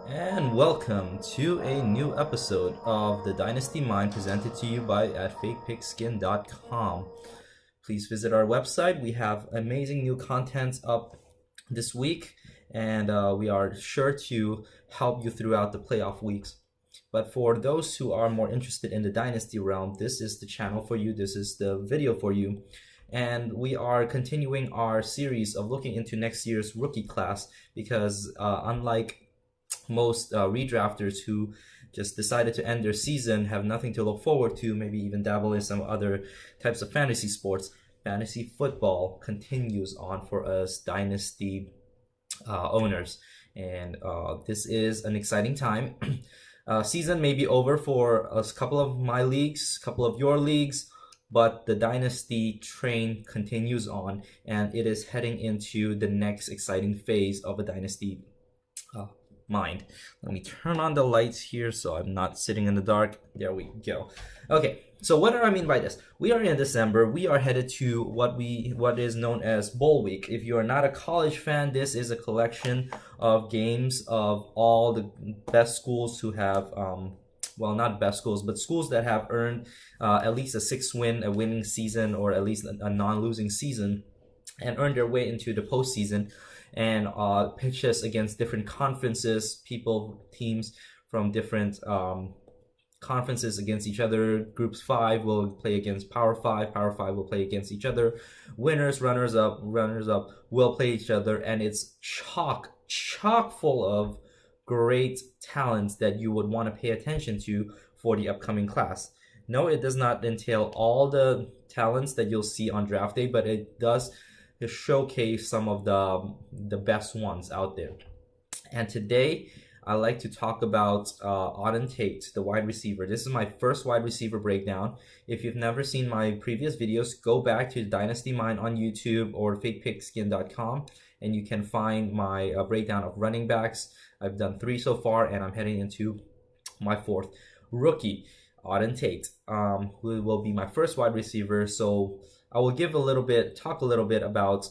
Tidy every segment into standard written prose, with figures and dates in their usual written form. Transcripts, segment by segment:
And welcome to a new episode of the Dynasty Mind presented to you by at fakepigskin.com. Please visit our website. We have amazing new content up this week, and we are sure to help you throughout the playoff weeks. But for those who are more interested in the Dynasty realm, this is the channel for you. This is the video for you. And we are continuing our series of looking into next year's rookie class because unlike most redrafters who just decided to end their season, have nothing to look forward to, maybe even dabble in some other types of fantasy sports, fantasy football continues on for us Dynasty owners. And this is an exciting time. Season may be over for a couple of my leagues, couple of your leagues, but the Dynasty train continues on, and it is heading into the next exciting phase of a Dynasty mind. Let me turn on the lights here so I'm not sitting in the dark. There we go. Okay, so what do I mean by this? We are in December. We are headed to what is known as Bowl Week. If you are not a college fan, this is a collection of games of all the best schools who have well, not best schools, but schools that have earned at least a winning season, or at least a non-losing season, and earned their way into the postseason, and pitches against different conferences, teams from different conferences against each other. Groups 5 will play against Power 5. Power 5 will play against each other. Winners, runners up will play each other, and it's chock full of great talents that you would want to pay attention to for the upcoming class. No, it does not entail all the talents that you'll see on draft day, but it does showcase some of the best ones out there. And today I like to talk about Auden Tate, the wide receiver. This is my first wide receiver breakdown. If you've never seen my previous videos, go back to Dynasty Mind on YouTube or fakepigskin.com, and you can find my breakdown of running backs. I've done 3 so far, and I'm heading into my 4th. Rookie Auden Tate who will be my first wide receiver. So I will talk a little bit about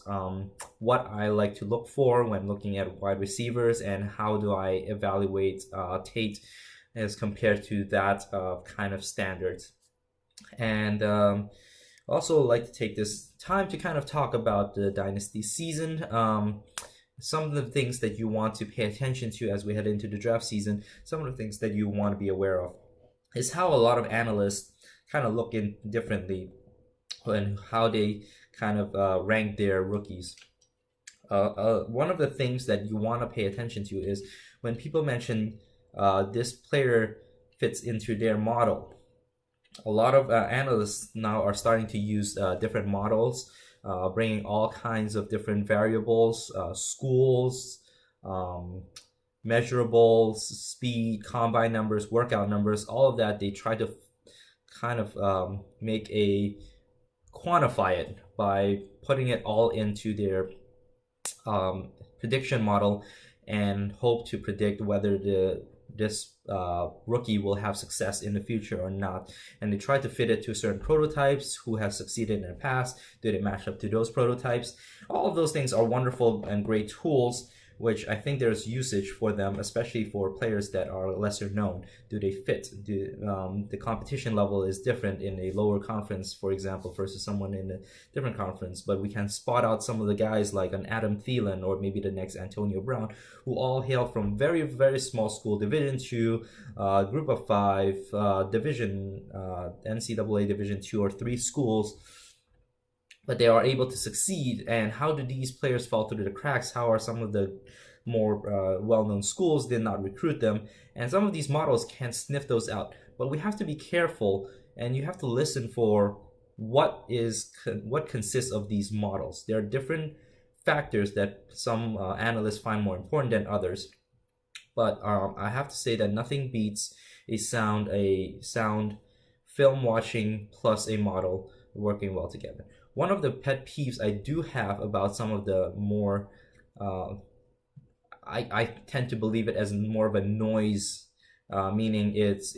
what I like to look for when looking at wide receivers, and how do I evaluate Tate as compared to that kind of standards. And also like to take this time to kind of talk about the Dynasty season. Some of the things that you want to pay attention to as we head into the draft season, some of the things that you want to be aware of, is how a lot of analysts kind of look in differently and how they kind of rank their rookies. One of the things that you want to pay attention to is when people mention this player fits into their model. A lot of analysts now are starting to use different models, bringing all kinds of different variables, schools, measurables, speed, combine numbers, workout numbers, all of that. They try to kind of quantify it by putting it all into their prediction model, and hope to predict whether this rookie will have success in the future or not. And they try to fit it to certain prototypes who have succeeded in the past. Do they match up to those prototypes? All of those things are wonderful and great tools, which I think there's usage for them, especially for players that are lesser known. Do they fit? The competition level is different in a lower conference, for example, versus someone in a different conference. But we can spot out some of the guys like an Adam Thielen, or maybe the next Antonio Brown, who all hail from very, very small school, Division II, Group of 5, NCAA Division 2 or 3 schools, but they are able to succeed. And how do these players fall through the cracks? How are some of the more well-known schools did not recruit them? And some of these models can sniff those out. But we have to be careful, and you have to listen for what consists of these models. There are different factors that some analysts find more important than others. But I have to say that nothing beats a sound film watching plus a model working well together. One of the pet peeves I do have about some of the more, I tend to believe it as more of a noise, meaning it's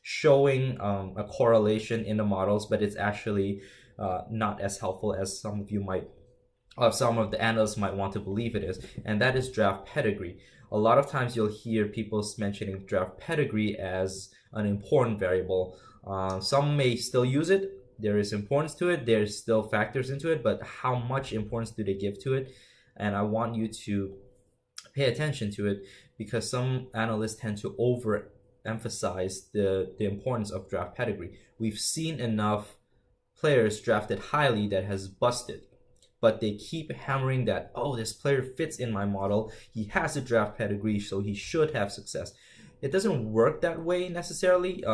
showing a correlation in the models, but it's actually not as helpful as some of you might some of the analysts might want to believe it is, and that is draft pedigree. A lot of times you'll hear people mentioning draft pedigree as an important variable. Some may still use it. There is importance to it. There's still factors into it, but how much importance do they give to it? And I want you to pay attention to it, because some analysts tend to overemphasize the importance of draft pedigree. We've seen enough players drafted highly that has busted, but they keep hammering that, oh, this player fits in my model, he has a draft pedigree, so he should have success. It doesn't work that way necessarily.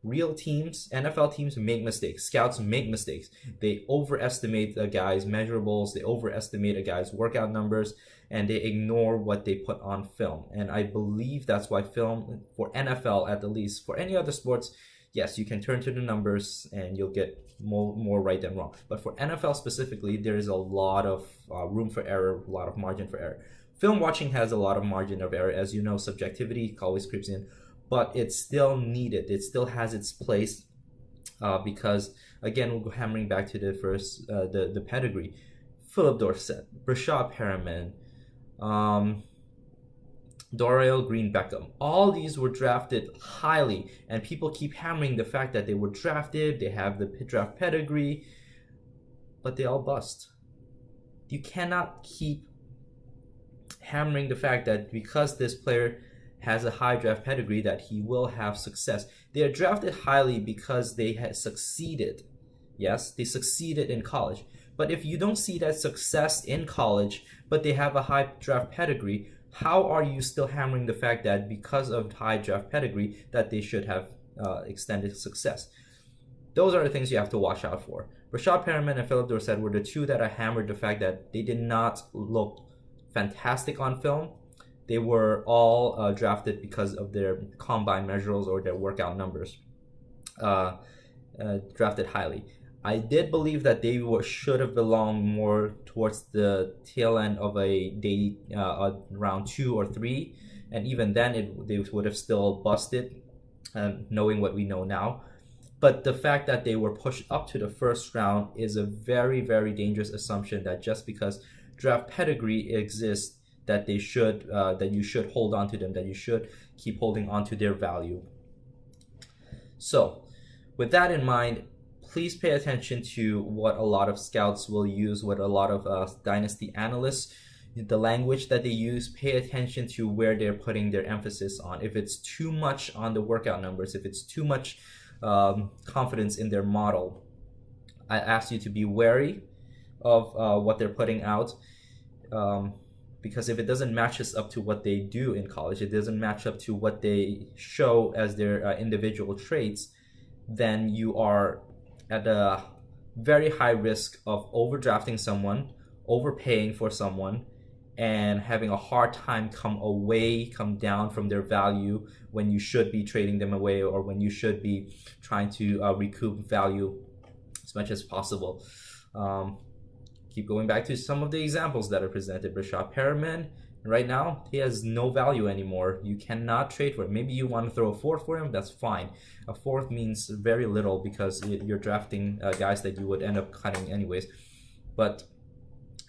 Real teams, NFL teams make mistakes. Scouts make mistakes. They overestimate a guy's measurables, they overestimate a guy's workout numbers, and they ignore what they put on film. And I believe that's why film, for NFL at the least, for any other sports, yes, you can turn to the numbers and you'll get more right than wrong. But for NFL specifically, there is a lot of room for error, a lot of margin for error. Film watching has a lot of margin of error. As you know, subjectivity always creeps in, but it's still needed. It still has its place because, again, we'll go hammering back to the first, the pedigree. Philip Dorsett, Rashad Perriman, Dorial Green Beckham. All these were drafted highly, and people keep hammering the fact that they were drafted, they have the draft pedigree, but they all bust. You cannot keep hammering the fact that because this player has a high draft pedigree that he will have success. They are drafted highly because they had succeeded. Yes, they succeeded in college. But if you don't see that success in college, but they have a high draft pedigree, how are you still hammering the fact that because of high draft pedigree that they should have extended success? Those are the things you have to watch out for. Rashad Perriman and Philip Dorsett were the two that I hammered the fact that they did not look fantastic on film. They were all drafted because of their combine measurables or their workout numbers, drafted highly. I did believe that they should have belonged more towards the tail end of a day, round 2 or 3, and even then they would have still busted, knowing what we know now. But the fact that they were pushed up to the first round is a very, very dangerous assumption that just because draft pedigree exists, that they should, that you should hold on to them, that you should keep holding on to their value. So, with that in mind, please pay attention to what a lot of scouts will use, what a lot of dynasty analysts, the language that they use. Pay attention to where they're putting their emphasis on. If it's too much on the workout numbers, if it's too much confidence in their model, I ask you to be wary of what they're putting out. Because if it doesn't match us up to what they do in college, it doesn't match up to what they show as their individual traits, then you are at a very high risk of overdrafting someone, overpaying for someone, and having a hard time come down from their value when you should be trading them away, or when you should be trying to recoup value as much as possible. Keep going back to some of the examples that are presented. Rashad Perriman, right now, he has no value anymore. You cannot trade for him. Maybe you want to throw a fourth for him, that's fine. A fourth means very little because you're drafting guys that you would end up cutting anyways. But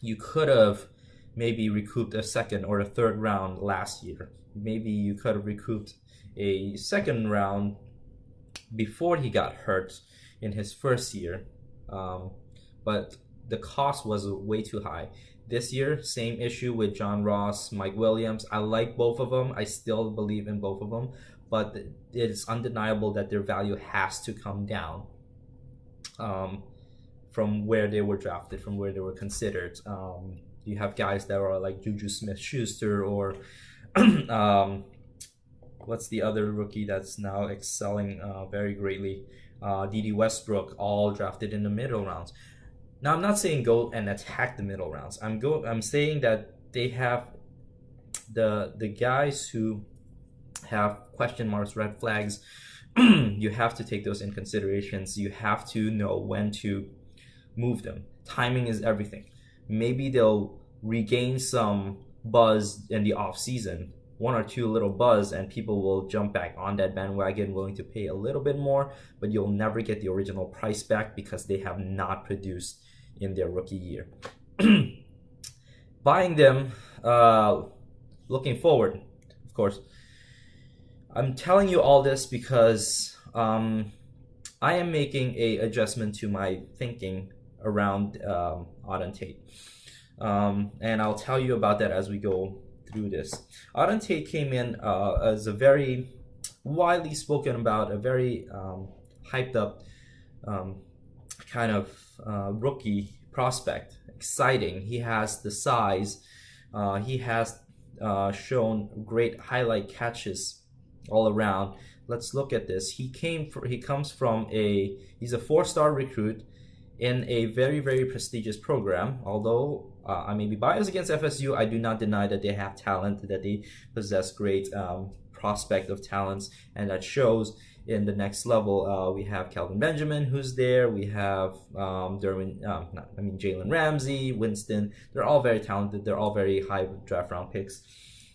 you could have maybe recouped a second or a third round last year. Maybe you could have recouped a second round before he got hurt in his first year. But the cost was way too high. This year, same issue with John Ross, Mike Williams. I like both of them. I still believe in both of them. But it's undeniable that their value has to come down from where they were drafted, from where they were considered. You have guys that are like Juju Smith-Schuster or what's the other rookie that's now excelling very greatly? D.D. Westbrook, all drafted in the middle rounds. Now, I'm not saying go and attack the middle rounds. I'm saying that they have the guys who have question marks, red flags. You have to take those in considerations. You have to know when to move them. Timing is everything. Maybe they'll regain some buzz in the off season, one or two little buzz, and people will jump back on that bandwagon, willing to pay a little bit more, but you'll never get the original price back because they have not produced in their rookie year. buying them, looking forward, of course. I'm telling you all this because I am making a adjustment to my thinking around Auden Tate. And I'll tell you about that as we go through this. Auden Tate came in as a very widely spoken about, a very hyped up kind of rookie prospect. Exciting. He has the size. He has shown great highlight catches all around. Let's look at this. He comes from he's a 4-star recruit in a very, very prestigious program. Although I may be biased against FSU, I do not deny that they have talent, that they possess great prospect of talents, and that shows in the next level. We have Kelvin Benjamin, who's there. We have Jalen Ramsey, Winston. They're all very talented. They're all very high draft round picks.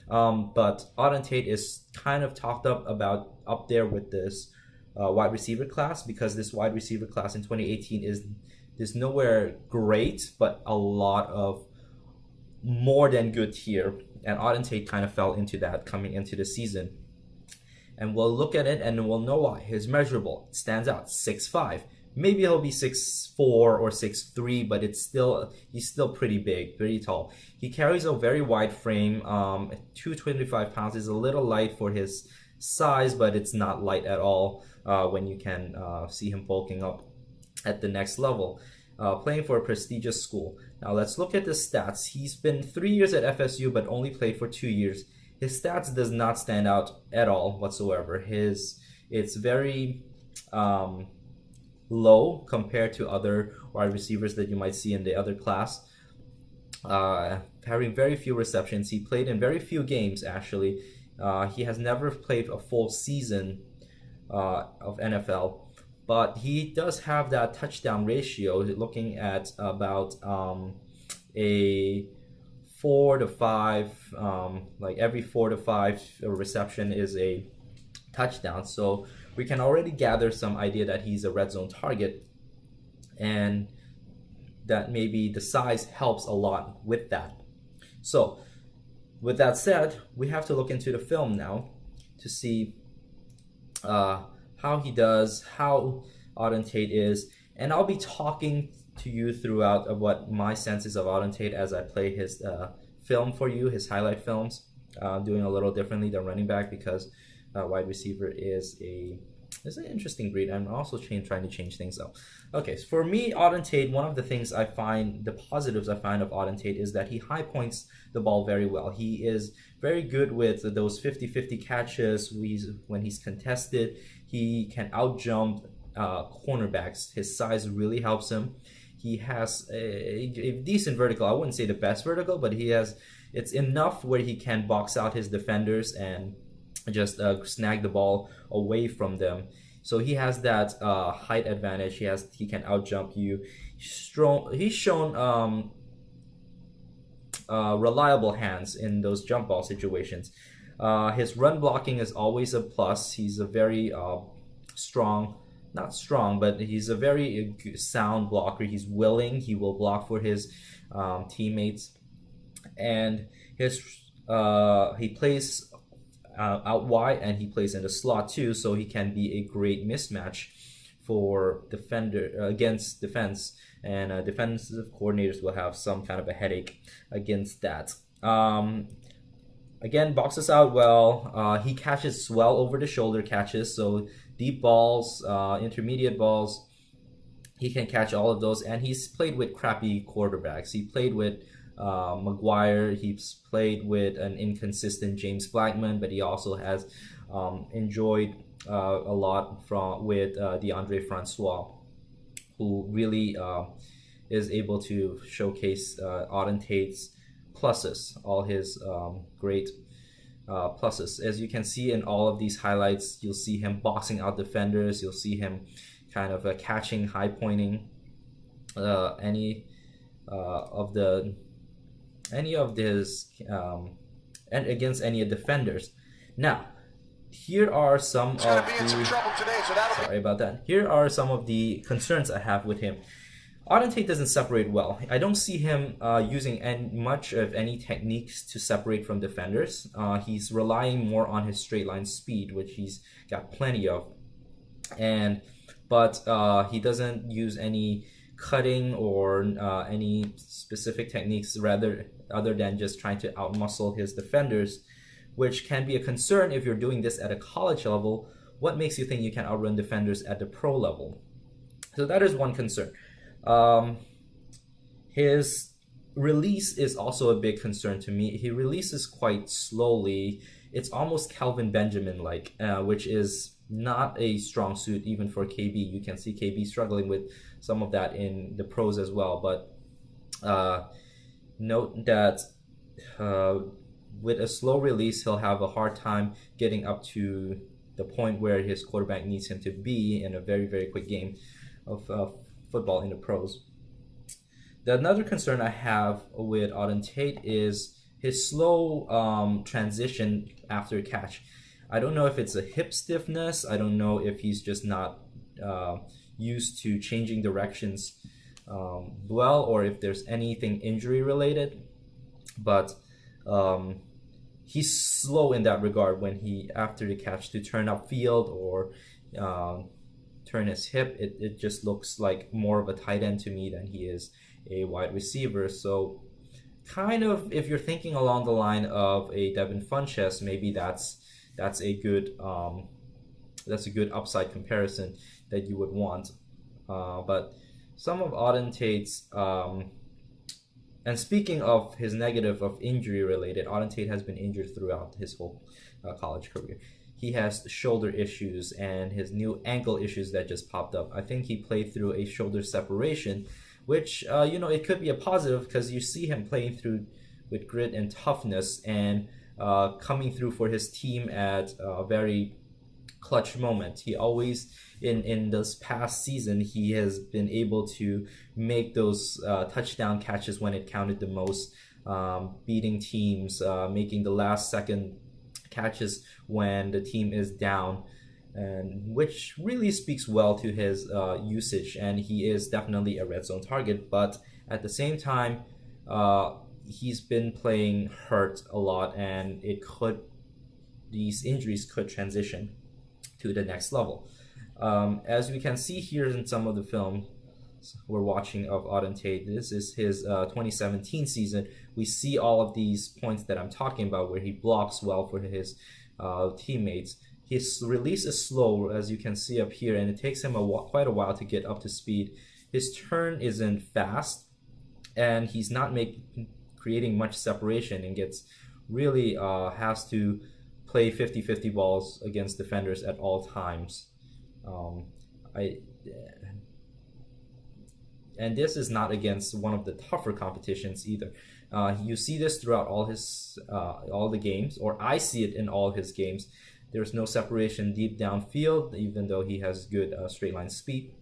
But Auden Tate is kind of talked up there with this wide receiver class, because this wide receiver class in 2018 is nowhere great, but a lot of more than good tier. And Auden Tate kind of fell into that coming into the season. And we'll look at it and we'll know why. His measurable stands out, 6'5". Maybe he'll be 6'4" or 6'3", but he's still pretty big, pretty tall. He carries a very wide frame. 225 pounds is a little light for his size, but it's not light at all when you can see him bulking up at the next level. Playing for a prestigious school. Now let's look at the stats. He's been 3 years at FSU, but only played for 2 years. His stats does not stand out at all whatsoever. It's very low compared to other wide receivers that you might see in the other class. Having very few receptions. He played in very few games, actually. He has never played a full season of NFL, but he does have that touchdown ratio, looking at about a 4 to 5, like every 4 to 5 reception is a touchdown. So we can already gather some idea that he's a red zone target, and that maybe the size helps a lot with that. So with that said, we have to look into the film now to see how he does, how Auden Tate is, and I'll be talking to you throughout of what my sense is of Auden Tate as I play his film for you, his highlight films. Doing a little differently than running back, because wide receiver is an interesting breed. I'm also trying to change things up. Okay, so for me, Auden Tate, one of the things I find, the positives I find of Auden Tate is that he high points the ball very well. He is very good with those 50-50 catches. When he's contested, he can out-jump cornerbacks. His size really helps him. He has a decent vertical. I wouldn't say the best vertical, but it's enough where he can box out his defenders and just snag the ball away from them. So he has that height advantage. He can outjump you. He's shown reliable hands in those jump ball situations. His run blocking is always a plus. He's a very not strong, but he's a very sound blocker. He's willing. He will block for his teammates, and he plays out wide, and he plays in the slot too, so he can be a great mismatch for against defense, and defensive coordinators will have some kind of a headache against that. Again, boxes out well. He catches well over the shoulder catches, so deep balls, intermediate balls, he can catch all of those. And he's played with crappy quarterbacks. He played with McGuire. He's played with an inconsistent James Blackman, but he also has enjoyed a lot with DeAndre Francois, who really is able to showcase Auden Tate's pluses, all his great pluses. As you can see in all of these highlights, you'll see him boxing out defenders. You'll see him kind of catching, high pointing any of his and against any of defenders. Now, here are some of the Here are some of the concerns I have with him. Auden Tate doesn't separate well. I don't see him using much of any techniques to separate from defenders. He's relying more on his straight line speed, which he's got plenty of, but he doesn't use any cutting or any specific techniques rather other than just trying to outmuscle his defenders, which can be a concern if you're doing this at a college level. What makes you think you can outrun defenders at the pro level? So that is one concern. His release is also a big concern to me. He releases quite slowly. It's almost Kelvin Benjamin-like, which is not a strong suit even for KB. You can see KB struggling with some of that in the pros as well. But note that with a slow release, he'll have a hard time getting up to the point where his quarterback needs him to be in a very, very quick game of football in the pros. Another concern I have with Auden Tate is his slow transition after catch. I don't know if it's a hip stiffness. I don't know if he's just not used to changing directions well, or if there's anything injury related. But he's slow in that regard when he, after the catch, to turn upfield or turn his hip. It just looks like more of a tight end to me than he is a wide receiver. So kind of, if you're thinking along the line of a Devin Funchess, maybe that's a good upside comparison that you would want. But some of Auden Tate's and speaking of his negative of injury related, Auden Tate has been injured throughout his whole college career. He has shoulder issues and his new ankle issues that just popped up. I think he played through a shoulder separation, which it could be a positive because you see him playing through with grit and toughness and coming through for his team at a very clutch moment. He always, in this past season, he has been able to make those touchdown catches when it counted the most, beating teams, making the last second catches when the team is down, and which really speaks well to his usage. And he is definitely a red zone target, but at the same time, he's been playing hurt a lot, and these injuries could transition to the next level. As we can see here in some of the film we're watching of Auden Tate, this is his 2017 season. We see all of these points that I'm talking about where he blocks well for his teammates. His release is slow, as you can see up here, and it takes him quite a while to get up to speed. His turn isn't fast, and he's not creating much separation, and gets really has to play 50-50 balls against defenders at all times. And this is not against one of the tougher competitions either. You see this throughout all the games, or I see it in all his games. There's no separation deep downfield, even though he has good straight line speed.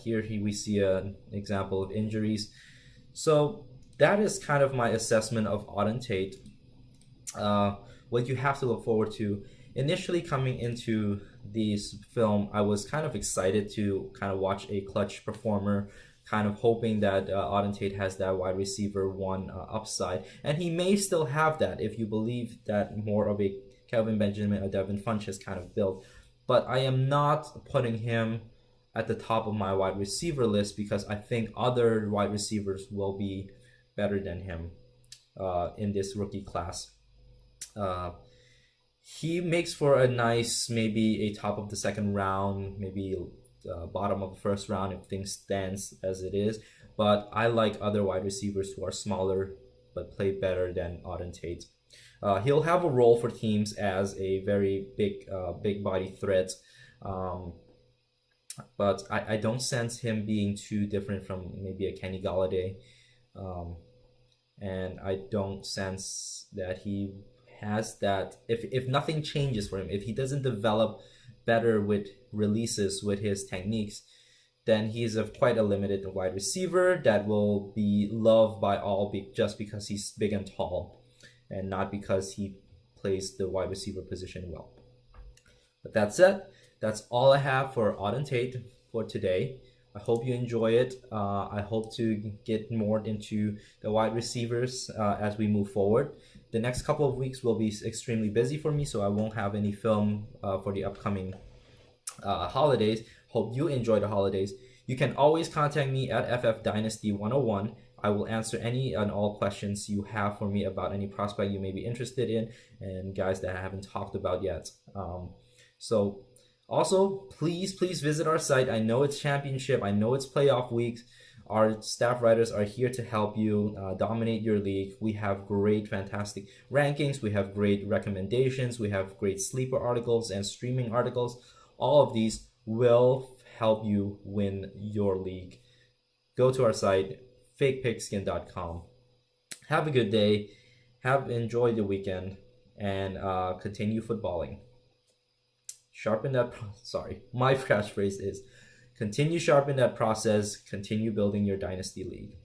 Here we see an example of injuries. So that is kind of my assessment of Auden Tate. What you have to look forward to. Initially coming into this film, I was kind of excited to kind of watch a clutch performer, kind of hoping that Auden Tate has that wide receiver one upside. And he may still have that if you believe that more of a Kelvin Benjamin or Devin Funchess kind of build. But I am not putting him at the top of my wide receiver list because I think other wide receivers will be better than him in this rookie class. He makes for a nice, maybe a top of the second round, maybe bottom of the first round if things stands as it is. But I like other wide receivers who are smaller but play better than Auden Tate. He'll have a role for teams as a very big body threat. But I don't sense him being too different from maybe a Kenny Golladay. And I don't sense that he has that, if nothing changes for him, if he doesn't develop better with releases with his techniques, then he's quite a limited wide receiver that will be loved by all just because he's big and tall and not because he plays the wide receiver position well. But that's it. That's all I have for Auden Tate for today. I hope you enjoy it. I hope to get more into the wide receivers as we move forward. The next couple of weeks will be extremely busy for me, so I won't have any film for the upcoming holidays. Hope you enjoy the holidays. You can always contact me at FF Dynasty 101. I will answer any and all questions you have for me about any prospect you may be interested in and guys that I haven't talked about yet. So also, please visit our site. I know it's championship. I know it's playoff weeks. Our staff writers are here to help you dominate your league. We have great, fantastic rankings. We have great recommendations. We have great sleeper articles and streaming articles. All of these will help you win your league. Go to our site, fakepigskin.com. Have a good day. Enjoy the weekend and continue footballing. Sharpen that. Sorry, my catchphrase is continue sharpen that process. Continue building your dynasty league.